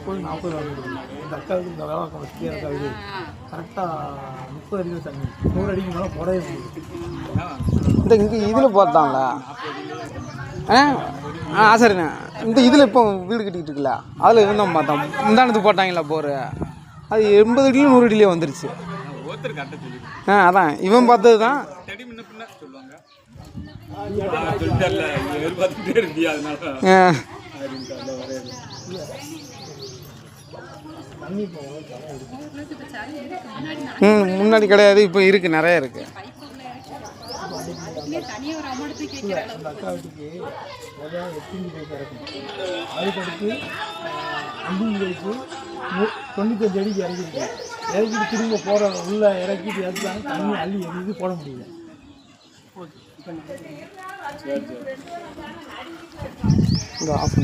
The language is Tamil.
இப்போது 40 இந்த அக்காவுக்கு இந்த வேலை வசதியாக இருக்காது. கரெக்டாக 30 அடி தண்ணி 100 அடிக்கு மேலே போடவே முடியுது. இங்கே இதில் பார்த்தாங்களா சரிண்ணே. இந்த இதில் இப்போ வீடு கட்டிக்கிட்டு இருக்குல்ல அதில் இருந்தோம் பார்த்தோம். முந்தானத்துக்கு போட்டாங்களா போர், அது 80 அடியிலும் 100 அடியிலே வந்துருச்சு. அதான் இவன் பார்த்தது தான். முன்னாடி கிடையாது, இப்போ இருக்குது, நிறைய இருக்குது. அந்த அக்கா வீட்டுக்கு எத்தனை பேர் இருக்கும். அதுக்கடுத்து 50 அடிக்கு 95 அடிக்கு இறக்கிருக்கு. இறக்கிட்டு திரும்ப போகிற உள்ள இறக்கிட்டு இறக்கிட்டாங்க. தண்ணி அள்ளி எதுக்கு போட முடியல. ஆஃப்